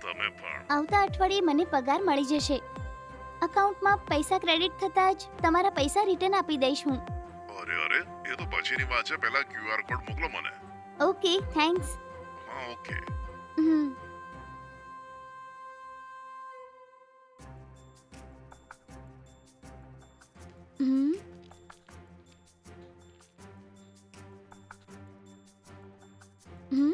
તમે પણ. આવતા અઠવાડિયે મને પગાર મળી જશે. અકાઉન્ટમાં પૈસા ક્રેડિટ થતાં જ તમારા પૈસા રિટર્ન આપી દઈશ હું. અરે એ તો પછીની વાત છે. પહેલા QR કોડ મોકલો મને. Okay, thanks. હા, ઓકે. હમ. હમ. હમ.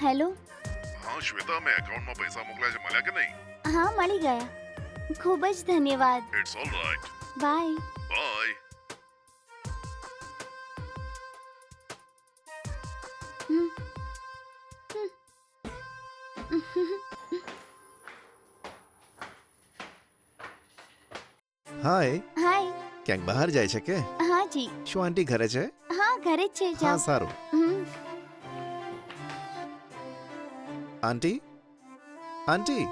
હેલો. હા શ્વેતા, મેં એકાઉન્ટમાં પૈસા મોકલ્યા છે. મળ્યા કે નહીં? હા, મળી ગયા. ખૂબ જ ધન્યવાદ. It's all right. Bye. Bye. Hi, hi. ક્યાંક બહાર જાય છે કે? હા જી. શું આંટી ઘરે છે? હા, ઘરે જ છે. હા, જાઓ. સારું. હમ. આંટી, આંટી.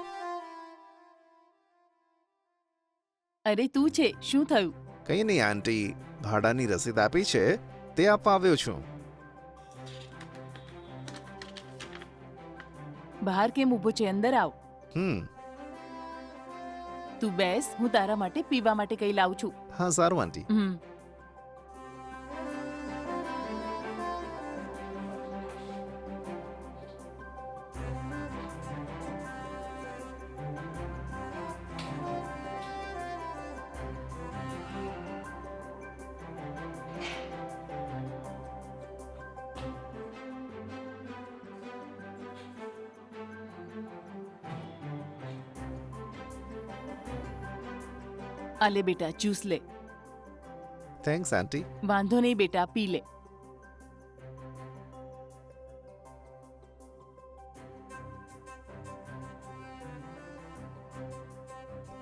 અરે તું છે, શું થયું? કઈ નહીં આંટી, ભાડાની રસીદ આપી છે તે આપવા આવ્યો છું. બહાર કેમ ઊભો છે? અંદર આવ. તું બેસ, હું તારા માટે પીવા માટે કંઈ લાવું છું. હા, સારું આંટી. આ લે બેટા, જ્યુસ લે. થેન્ક્સ આંટી. વાંધો નહીં બેટા, પી લે.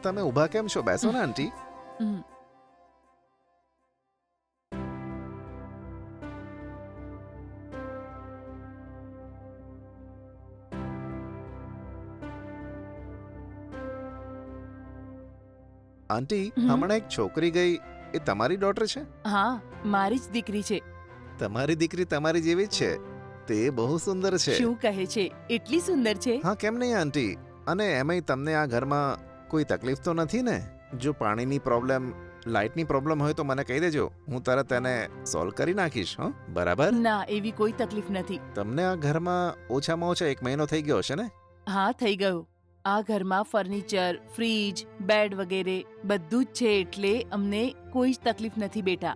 તમે ઊભા કેમ છો? બેસો ને આંટી. હમ. આંટી, હમ. હમણાં એક છોકરી ગઈ, એ તમારી ડોટર છે? હા, મારી જ દીકરી છે. તમારી દીકરી તમારી જેવી જ છે. તે બહુ સુંદર છે. શું કહે છે? એટલી સુંદર છે? હા, કેમ નહીં આંટી. અને એમાંય તમને આ ઘરમાં કોઈ તકલીફ તો નથી ને? જો પાણીની પ્રોબ્લેમ, લાઇટની પ્રોબ્લેમ હોય તો મને કહી દેજો, હું તરત એને સોલ્વ કરી નાખીશ. હં, બરાબર? ના, એવી કોઈ તકલીફ નથી. તમને આ ઘરમાં ઓછામાં ઓછા 1 મહિનો થઈ ગયો હશે ને? હા, થઈ ગયું. આ ઘરમાં ફર્નિચર, ફ્રીજ, બેડ વગેરે બધું જ છે, એટલે અમને કોઈ જ તકલીફ નથી બેટા.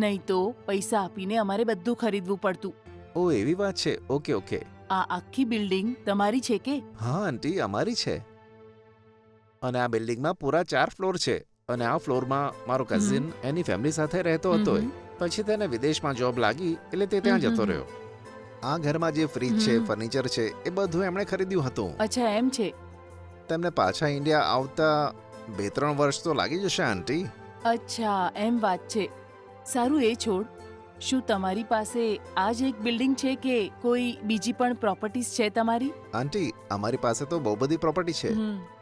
નહીં તો પૈસા આપીને અમારે બધું ખરીદવું પડતું. ઓ, એવી વાત છે. Okay okay. આ આખી બિલ્ડિંગ તમારી છે કે? હા આંટી, અમારી છે. અને આ બિલ્ડિંગમાં પૂરા 4 ફ્લોર છે. અને આ ફ્લોરમાં મારો કઝિન એની ફેમિલી સાથે રહેતો હતો. પછી તેને વિદેશમાં જોબ લાગી એટલે તે ત્યાં જતો રહ્યો. આ ઘરમાં જે ફ્રીજ છે, ફર્નિચર છે, એ બધું એમણે ખરીદ્યું હતું. અચ્છા, એમ છે. તેમને પાછા ઇન્ડિયા આવતા 2-3 વર્ષ તો લાગી જશે આંટી. અચ્છા, એમ વાત છે. સારું, એ છોડ. શું તમારી પાસે આ જ એક બિલ્ડિંગ છે કે કોઈ બીજી પણ પ્રોપર્ટીઝ છે તમારી? આંટી, અમારી પાસે તો બહુ બધી પ્રોપર્ટી છે.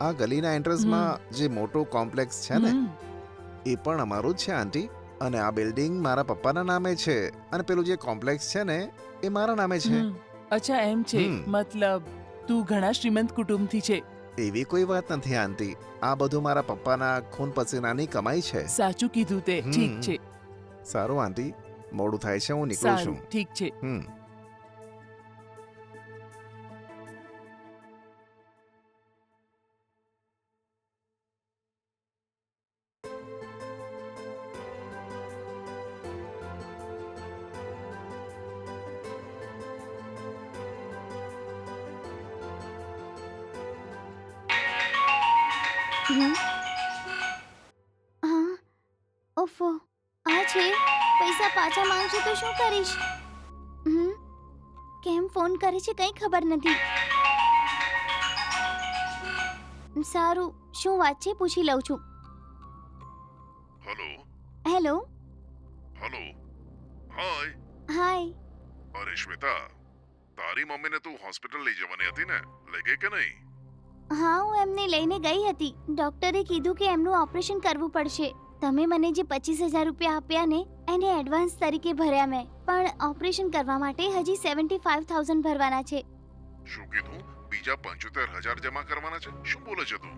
આ ગલીના એન્ટ્રન્સમાં જે મોટો કોમ્પ્લેક્સ છે ને, એ પણ અમારું જ છે આંટી. અને આ બિલ્ડિંગ મારા પપ્પાના નામે છે. અને પેલું જે કોમ્પ્લેક્સ છે ને, એ મારા નામે છે. અચ્છા, એમ છે. મતલબ તું ઘણા શ્રીમંત કુટુંબથી છે. એવી કોઈ વાત નથી આંટી. આ બધું મારા પપ્પાના ખૂન પસીનાની કમાઈ છે. સાચું કીધું તે. ઠીક છે. સારું આંટી, મોડું થાય છે, હું નીકળું છું. સારું, ઠીક છે. હા. ઓફો, આ છે. પૈસા પાછા માંગશે તો શું કરીશ? કેમ ફોન કરે છે કંઈ ખબર નથી. સારું, શું વાત છે પૂછી લઉં છું. હેલો. હેલો. હેલો. હાય. હાય. અરે શ્વેતા, શ્વેતા, તારી મમ્મીને તું હોસ્પિટલ લઈ જવાની હતી ને, લઈ ગઈ કે નહીં? હા, હું એમને લઈને ગઈ હતી. ડોક્ટરે કીધું કે એમનું ઓપરેશન કરવું પડશે. તમે મને જે 25,000 રૂપિયા આપ્યા ને એને એડવાન્સ તરીકે ભર્યા મેં, પણ ઓપરેશન કરવા માટે હજી 75,000 ભરવાના છે. શું કીધું? બીજા 75,000 જમા કરવાના છે? શું બોલે છે તું?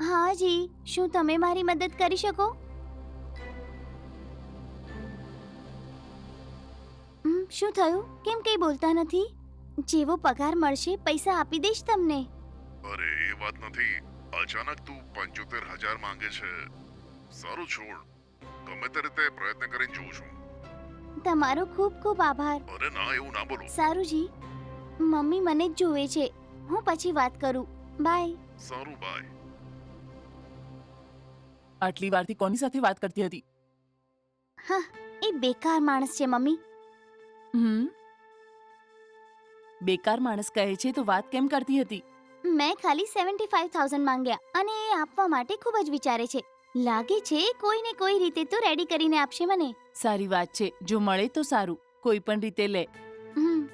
હા જી, શું તમે મારી મદદ કરી શકો? શું થયું? કેમ કંઈ બોલતા નથી? જેવો પગાર મળશે પૈસા આપી દઈશ તમને. અરે એ વાત નથી, અચાનક તું 75,000 માંગે છે. સારું છોડ, ગમે તે રીતે પ્રયત્ન કરીને જોઉં છું. તમારો ખૂબ ખૂબ આભાર. અરે ના, એવું ના બોલો. સારું જી, મમ્મી મને જ જોવે છે. હું પછી વાત કરું. બાય. સારું, બાય. આટલી વારથી કોની સાથે વાત કરતી હતી? હા, એ બેકાર માણસ છે મમ્મી. બેકાર માણસ કહે છે તો વાત કેમ કરતી હતી? મેં ખાલી 75,000 માંગ્યા અને એ આપવા માટે ખૂબ જ વિચારે છે. લાગે છે કોઈ ને કોઈ રીતે તો રેડી કરીને આપશે મને. સારી વાત છે, જો મળે તો સારું, કોઈ પણ રીતે લે. હમ.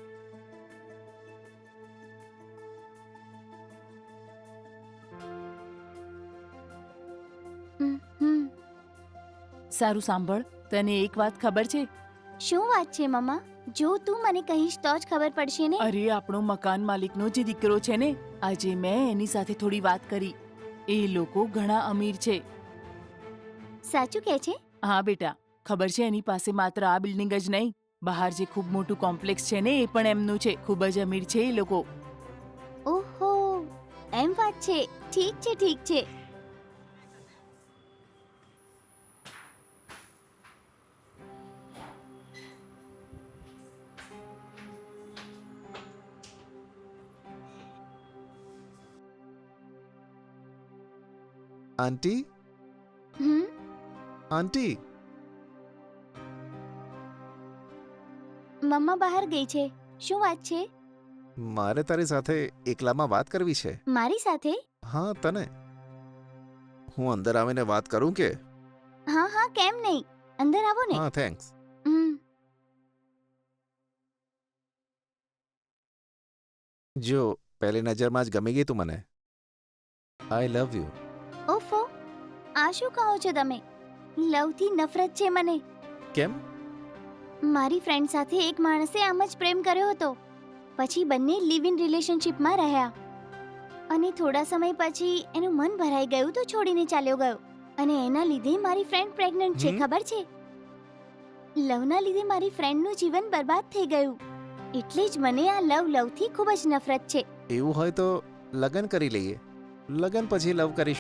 હમ. સારું સાંભળ, તને એક વાત ખબર છે? શું વાત છે મમ્મા? જો તું મને કહીશ તો જ ખબર પડશે ને. અરે આપણો મકાન માલિકનો જે દીકરો છે ને, આજે મેં એની સાથે થોડી વાત કરી. એ લોકો ઘણા અમીર છે. સાચું કે છે? હા બેટા, ખબર છે એની પાસે માત્ર આ બિલ્ડિંગ જ નહીં, બહાર જે ખૂબ મોટું કોમ્પ્લેક્સ છે ને એ પણ એમનું છે. ખૂબ જ અમીર છે એ લોકો. ઓહો, એમ વાત છે. ઠીક છે, ઠીક છે. આંટી, હમ. આંટી, મમ્મા બહાર ગઈ છે. શું વાત છે? મારે તારી સાથે એકલામાં વાત કરવી છે. મારી સાથે? હા, તને. હું અંદર આવીને વાત કરું કે? હા હા, કેમ નહીં. અંદર આવો ને. હા, થેન્ક્સ. હમ. જો પહેલી નજરમાં જ ગમી ગઈ તું મને. આઈ લવ યુ. ઓફો, આ શું કહો છો તમે? લવથી નફરત છે મને. કેમ? મારી ફ્રેન્ડ સાથે એક માણસે આમ જ પ્રેમ કર્યો હતો. પછી બંને લિવ ઇન રિલેશનશિપમાં રહ્યા અને થોડા સમય પછી એનું મન ભરાઈ ગયું તો છોડીને ચાલ્યો ગયો. અને એના લીધે મારી ફ્રેન્ડ પ્રેગ્નન્ટ છે. હમ? ખબર છે? લવના લીધે મારી ફ્રેન્ડનું જીવન બરબાદ થઈ ગયું. એટલે જ મને આ લવથી ખૂબ જ નફરત છે. એવું હોય તો લગન કરી લઈએ. લગન પછી લવ કરીશ.